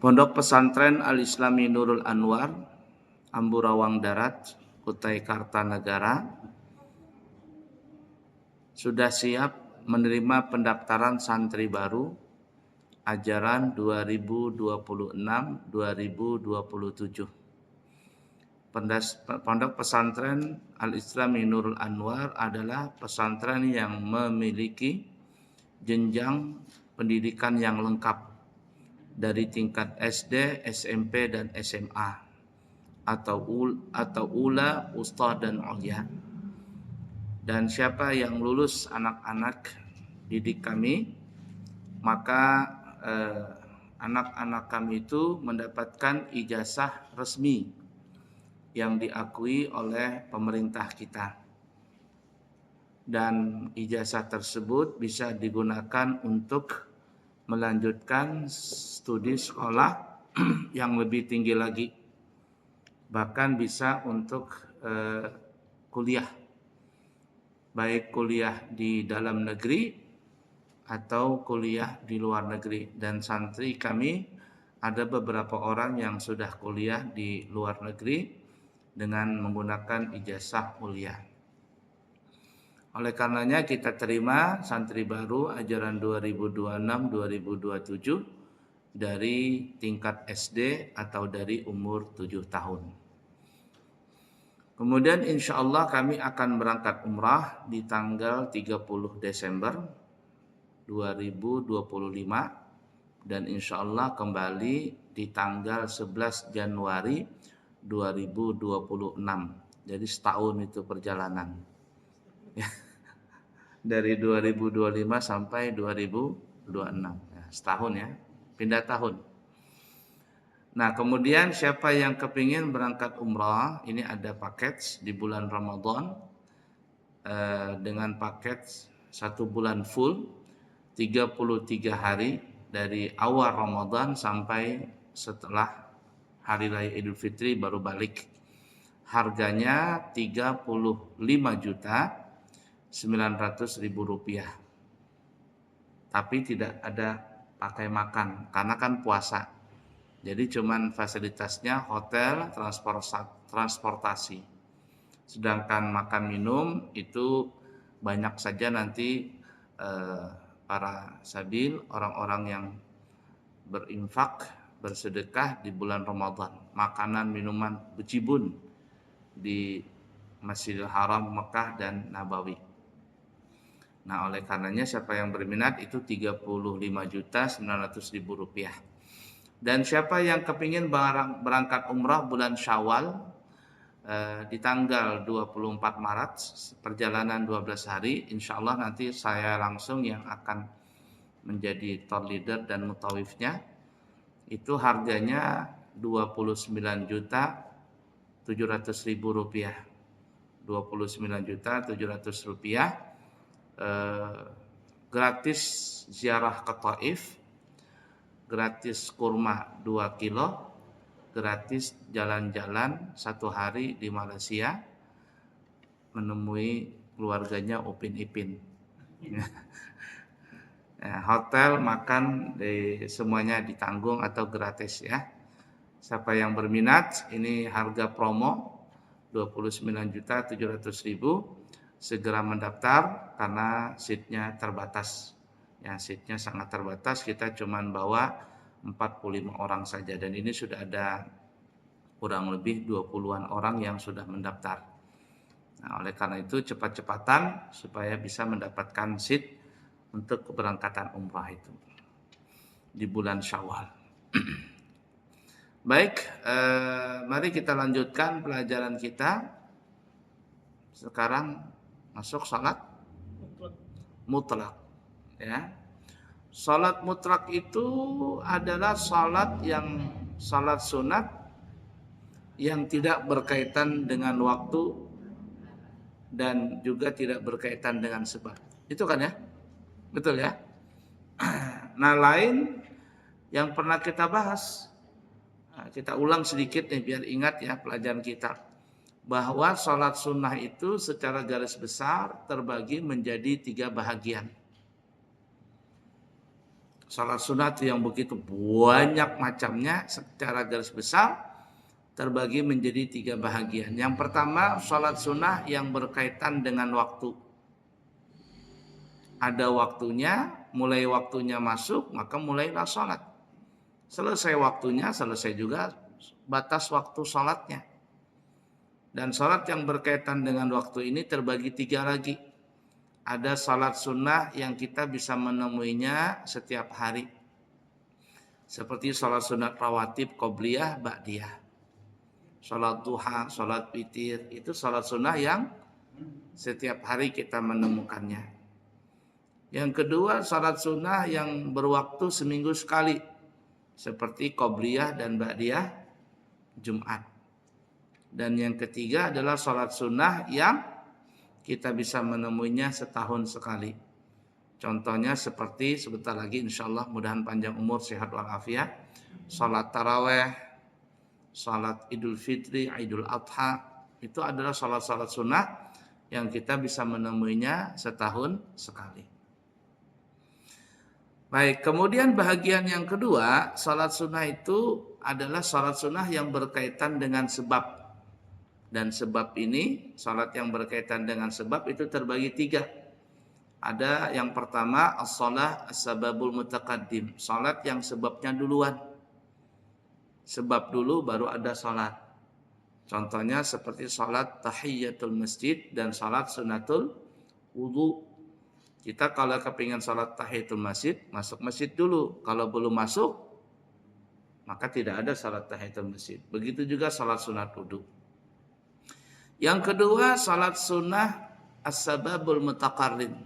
Pondok Pesantren Al-Islami Nurul Anwar, Amburawang Darat, Kutai Kartanegara, sudah siap menerima pendaftaran santri baru ajaran 2026-2027. Pondok Pesantren Al-Islami Nurul Anwar adalah pesantren yang memiliki jenjang pendidikan yang lengkap dari tingkat SD, SMP, dan SMA atau ula, ustaz, dan ulya. Dan siapa yang lulus anak-anak didik kami, maka anak-anak kami itu mendapatkan ijazah resmi yang diakui oleh pemerintah kita. Dan ijazah tersebut bisa digunakan untuk melanjutkan studi sekolah yang lebih tinggi lagi, bahkan bisa untuk kuliah, baik kuliah di dalam negeri atau kuliah di luar negeri. Dan santri kami ada beberapa orang yang sudah kuliah di luar negeri dengan menggunakan ijazah kuliah. Oleh karenanya kita terima santri baru ajaran 2026-2027 dari tingkat SD atau dari umur 7 tahun. Kemudian insya Allah kami akan berangkat umrah di tanggal 30 Desember 2025 dan insya Allah kembali di tanggal 11 Januari 2026. Jadi setahun itu perjalanan. Dari 2025 sampai 2026, ya, setahun ya, pindah tahun. Nah kemudian siapa yang kepingin berangkat umrah, ini ada paket di bulan Ramadan dengan paket 1 bulan full 33 hari dari awal Ramadan sampai setelah Hari Raya Idul Fitri baru balik. Harganya 35.900.000 rupiah. Tapi tidak ada pakai makan karena kan puasa. Jadi cuman fasilitasnya hotel, transportasi. Sedangkan makan minum itu banyak saja nanti para sabil, orang-orang yang berinfak, bersedekah di bulan Ramadan. Makanan, minuman becibun di Masjidil Haram Mekah dan Nabawi. Nah oleh karenanya siapa yang berminat itu 35.900.000 rupiah. Dan siapa yang kepingin berangkat umrah bulan Syawal di tanggal 24 Maret, perjalanan 12 hari, insya Allah nanti saya langsung yang akan menjadi tour leader dan mutawifnya. Itu harganya 29.700.000 rupiah. 29.700.000 rupiah, gratis ziarah ke Taif, gratis kurma 2 kilo, gratis jalan-jalan 1 hari di Malaysia, menemui keluarganya Upin Ipin. Hotel, makan, semuanya ditanggung atau gratis ya. Siapa yang berminat, ini harga promo 29.700.000, segera mendaftar karena seatnya terbatas. Ya, seatnya sangat terbatas, kita cuma bawa 45 orang saja dan ini sudah ada kurang lebih 20-an orang yang sudah mendaftar. Nah, oleh karena itu cepat-cepatan supaya bisa mendapatkan seat untuk keberangkatan umrah itu di bulan Syawal. Baik, mari kita lanjutkan pelajaran kita. Sekarang masuk salat mutlak. Ya, salat mutlak itu adalah salat sunat yang tidak berkaitan dengan waktu dan juga tidak berkaitan dengan sebab. Itu kan ya, betul ya. Nah lain yang pernah kita bahas. Kita ulang sedikit nih biar ingat ya pelajaran kita. Bahwa sholat sunnah itu secara garis besar terbagi menjadi 3 bahagian. Salat sunat yang begitu banyak macamnya secara garis besar terbagi menjadi 3 bahagian. Yang pertama, salat sunnah yang berkaitan dengan waktu. Ada waktunya, mulai waktunya masuk, maka mulailah salat. Selesai waktunya, selesai juga batas waktu salatnya. Dan salat yang berkaitan dengan waktu ini terbagi 3 lagi. Ada salat sunnah yang kita bisa menemuinya setiap hari. Seperti salat sunat rawatib, qobliyah, ba'diyah. Salat duha, salat witir, itu salat sunnah yang setiap hari kita menemukannya. Yang kedua, salat sunnah yang berwaktu seminggu sekali. Seperti qobliyah dan ba'diyah Jumat. Dan yang ketiga adalah salat sunnah yang kita bisa menemuinya setahun sekali. Contohnya seperti sebentar lagi insyaallah mudahan panjang umur, sehat walafiat. Salat taraweh, salat idul fitri, idul adha. Itu adalah salat-salat sunnah yang kita bisa menemuinya setahun sekali. Baik, kemudian bahagian yang kedua, salat sunnah itu adalah salat sunnah yang berkaitan dengan sebab. Dan sebab ini, salat yang berkaitan dengan sebab itu terbagi 3. Ada yang pertama, as-salah as-sababul mutaqaddim. Salat yang sebabnya duluan. Sebab dulu baru ada salat. Contohnya seperti salat tahiyyatul masjid dan salat sunatul wudu. Kita kalau kepingin salat tahiyatul masjid, masuk masjid dulu. Kalau belum masuk, maka tidak ada salat tahiyatul masjid. Begitu juga salat sunat wudu. Yang kedua, salat sunnah as-sababul mutaqarrin.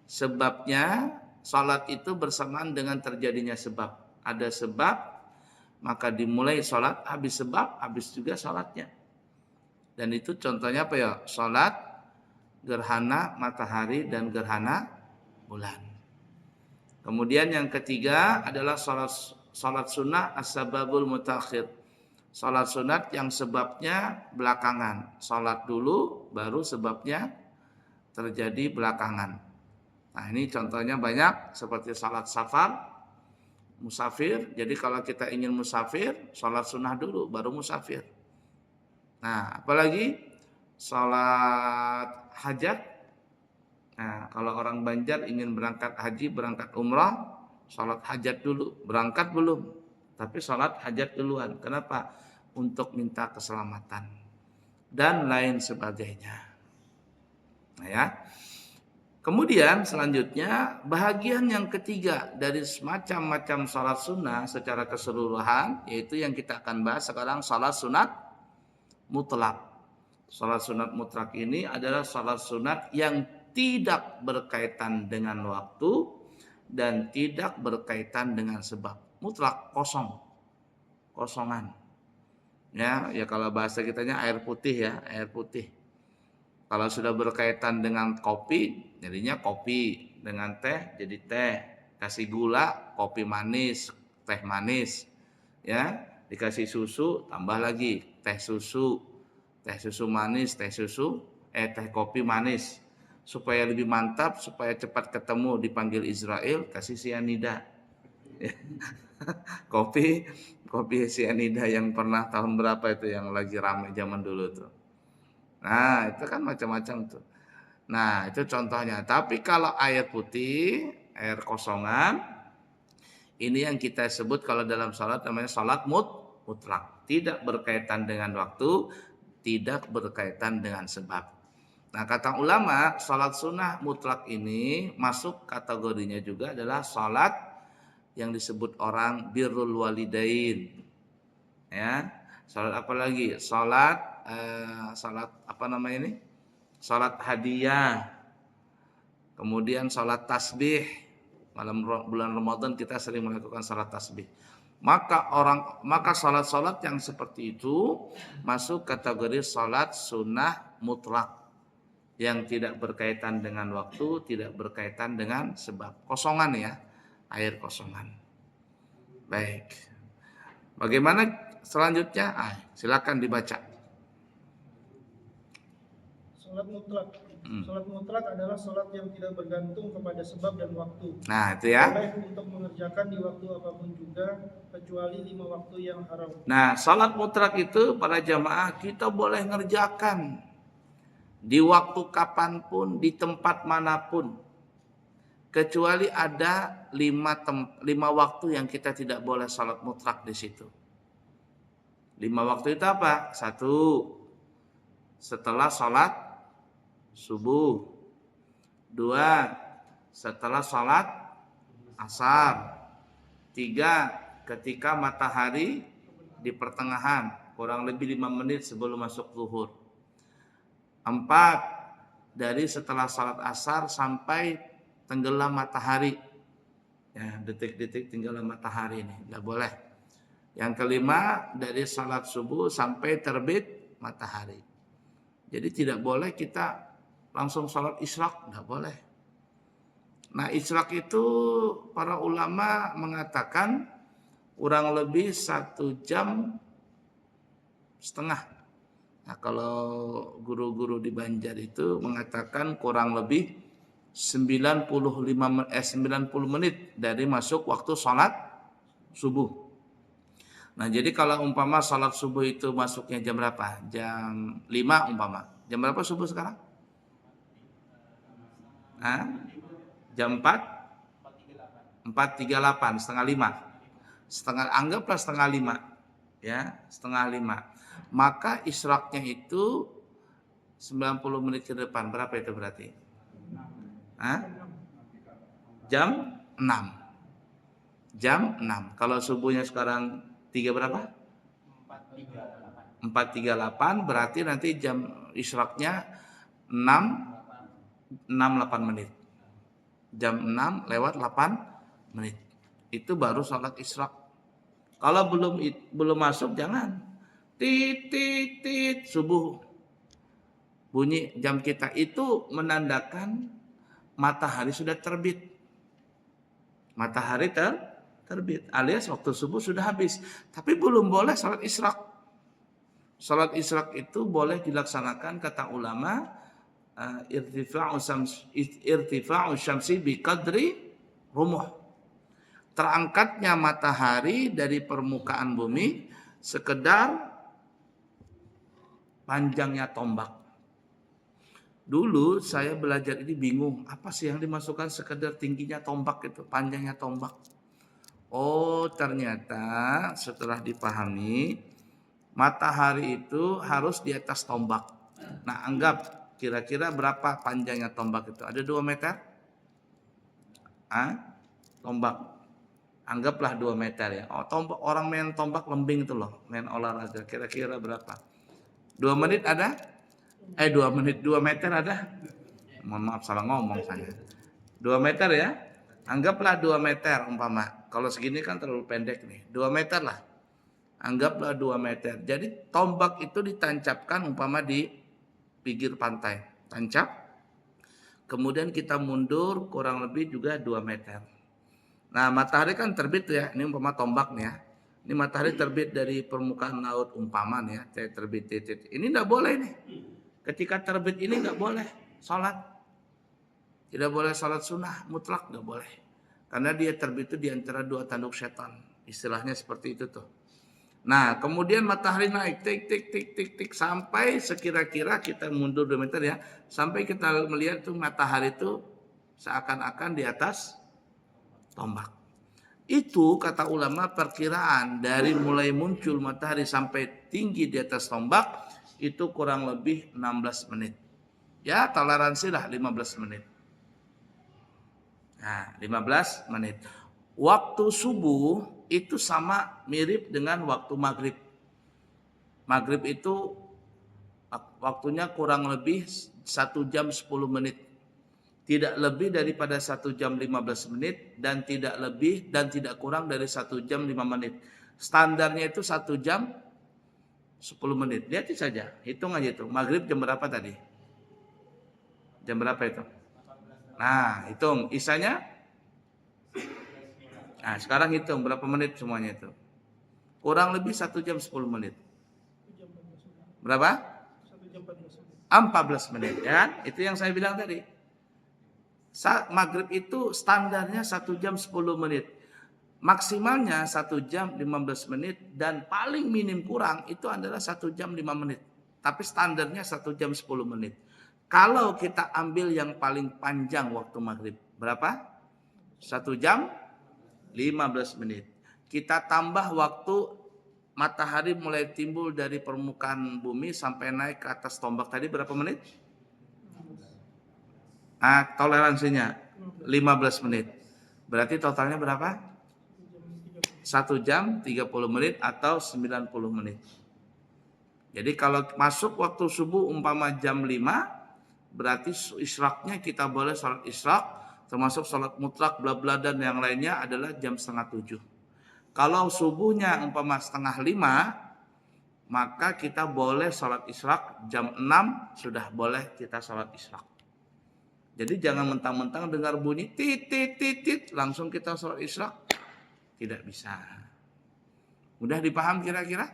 Sebabnya, salat itu bersamaan dengan terjadinya sebab. Ada sebab, maka dimulai salat, habis sebab, habis juga salatnya. Dan itu contohnya apa ya? Salat gerhana matahari dan gerhana bulan. Kemudian yang ketiga adalah salat sunnah as-sababul mutaakhir. Salat sunat yang sebabnya belakangan. Salat dulu baru sebabnya terjadi belakangan. Nah, ini contohnya banyak seperti salat safar, musafir. Jadi kalau kita ingin musafir, salat sunnah dulu baru musafir. Nah, apalagi salat hajat. Nah, kalau orang Banjar ingin berangkat haji, berangkat umrah, salat hajat dulu. Berangkat belum, tapi salat hajat duluan. Kenapa? Untuk minta keselamatan dan lain sebagainya. Nah, ya. Kemudian selanjutnya bahagian yang ketiga dari semacam-macam salat sunnah secara keseluruhan, yaitu yang kita akan bahas sekarang, salat sunat mutlak. Salat sunat mutlak ini adalah salat sunat yang tidak berkaitan dengan waktu dan tidak berkaitan dengan sebab. Mutlak, kosong. Kosongan. Ya kalau bahasa kitanya air putih ya, air putih. Kalau sudah berkaitan dengan kopi, jadinya kopi. Dengan teh, jadi teh. Kasih gula, kopi manis, teh manis. Ya, dikasih susu, tambah lagi teh susu manis, teh kopi manis. Supaya lebih mantap, supaya cepat ketemu dipanggil Israel, kasih sianida. kopi sianida yang pernah tahun berapa itu yang lagi ramai zaman dulu tuh. Nah, itu kan macam-macam tuh. Nah, itu contohnya. Tapi kalau air putih, air kosongan, ini yang kita sebut kalau dalam salat namanya salat mutlak. Tidak berkaitan dengan waktu, tidak berkaitan dengan sebab. Nah, kata ulama, salat sunnah mutlak ini masuk kategorinya juga adalah salat yang disebut orang birrul walidain. Ya. Salat apa lagi? Salat apa namanya ini? Salat hadiah. Kemudian salat tasbih. Malam bulan Ramadan kita sering melakukan salat tasbih. Maka salat-salat yang seperti itu masuk kategori salat sunnah mutlak yang tidak berkaitan dengan waktu, tidak berkaitan dengan sebab. Kosongan ya, air kosongan. Baik. Bagaimana selanjutnya? Silakan dibaca. Salat mutlak Sholat mutlak adalah sholat yang tidak bergantung kepada sebab dan waktu. Nah, itu ya. Boleh untuk mengerjakan di waktu apapun juga, kecuali 5 waktu yang haram. Nah, sholat mutlak itu para jamaah kita boleh ngerjakan di waktu kapanpun, di tempat manapun. Kecuali ada 5 waktu yang kita tidak boleh sholat mutlak di situ. 5 waktu itu apa? 1, setelah sholat subuh. 2, setelah sholat asar. 3, ketika matahari di pertengahan, kurang lebih 5 menit sebelum masuk zuhur. 4, dari setelah sholat asar sampai tenggelam matahari. Ya, detik-detik tenggelam matahari ini, nggak boleh. Yang kelima, dari sholat subuh sampai terbit matahari. Jadi tidak boleh kita langsung sholat isyraq, nggak boleh. Nah, isyraq itu para ulama mengatakan kurang lebih 1,5 jam. Nah, kalau guru-guru di Banjar itu mengatakan kurang lebih 90 menit dari masuk waktu sholat subuh. Nah, jadi kalau umpama sholat subuh itu masuknya jam berapa? Jam 5 umpama. Jam berapa subuh sekarang? Jam 4? 4.38, setengah 5. Anggaplah setengah 5. Ya, setengah 5. Maka isyraqnya itu 90 menit ke depan. Berapa itu berarti? Jam 6. Jam 6. Kalau subuhnya sekarang 3 berapa? 4.38 berarti nanti jam isyraqnya 6:08 menit. Jam 6 lewat 8 menit. Itu baru sholat isyraq. Kalau belum masuk jangan. Tit subuh. Bunyi jam kita itu menandakan matahari sudah terbit. Matahari terbit alias waktu subuh sudah habis. Tapi belum boleh sholat isyraq. Sholat isyraq itu boleh dilaksanakan kata ulama irtifa'u syamsi biqadri rumuh. Terangkatnya matahari dari permukaan bumi sekedar panjangnya tombak. Dulu saya belajar ini bingung, apa sih yang dimasukkan sekedar tingginya tombak itu, panjangnya tombak. Oh, ternyata setelah dipahami, matahari itu harus di atas tombak. Nah, anggap kira-kira berapa panjangnya tombak itu? Ada 2 meter? Tombak. Anggaplah 2 meter ya. Oh, tombak, orang main tombak lembing itu loh, main olahraga. Kira-kira berapa? 2 menit ada? 2 meter ada? Mohon maaf salah ngomong saya. 2 meter ya. Anggaplah 2 meter umpama. Kalau segini kan terlalu pendek nih. 2 meter lah. Anggaplah 2 meter. Jadi tombak itu ditancapkan umpama di pinggir pantai. Tancap. Kemudian kita mundur kurang lebih juga 2 meter. Nah, matahari kan terbit ya. Ini umpama tombak nih ya. Ini matahari terbit dari permukaan laut umpama nih ya. Terbit. Ini enggak boleh nih. Ketika terbit ini nggak boleh sholat. Tidak boleh sholat sunnah, mutlak nggak boleh. Karena dia terbit itu di antara 2 tanduk setan. Istilahnya seperti itu tuh. Nah, kemudian matahari naik, tik, sampai sekira-kira kita mundur 2 meter ya. Sampai kita melihat tuh matahari itu seakan-akan di atas tombak. Itu kata ulama perkiraan dari mulai muncul matahari sampai tinggi di atas tombak itu kurang lebih 16 menit. Ya, toleransi lah 15 menit. Nah, 15 menit. Waktu subuh itu sama mirip dengan waktu maghrib. Maghrib itu waktunya kurang lebih 1 jam 10 menit. Tidak lebih daripada 1 jam 15 menit dan tidak lebih dan tidak kurang dari 1 jam 5 menit. Standarnya itu 1 jam 10 menit. Lihat saja, hitung aja itu. Maghrib jam berapa tadi? Jam berapa itu? Nah, hitung. Isanya? Nah, sekarang hitung berapa menit semuanya itu. Kurang lebih 1 jam 10 menit. Berapa? 1 jam 14 menit. 14 menit, ya kan? Itu yang saya bilang tadi. Saat maghrib itu standarnya 1 jam 10 menit. Maksimalnya 1 jam 15 menit dan paling minim kurang itu adalah 1 jam 5 menit. Tapi standarnya 1 jam 10 menit. Kalau kita ambil yang paling panjang waktu maghrib, berapa? 1 jam 15 menit. Kita tambah waktu matahari mulai timbul dari permukaan bumi sampai naik ke atas tombak tadi berapa menit? Toleransinya 15 menit. Berarti totalnya berapa? 1 jam 30 menit atau 90 menit. Jadi kalau masuk waktu subuh umpama jam 5, berarti isyraqnya kita boleh sholat isyraq, termasuk sholat mutlak, bla bla dan yang lainnya adalah jam setengah 7. Kalau subuhnya umpama setengah 5, maka kita boleh sholat isyraq jam 6 sudah boleh kita sholat isyraq. Jadi jangan mentang-mentang dengar bunyi tit langsung kita sholat isyraq. Tidak bisa. Mudah dipaham kira-kira?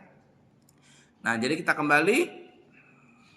Nah, jadi kita kembali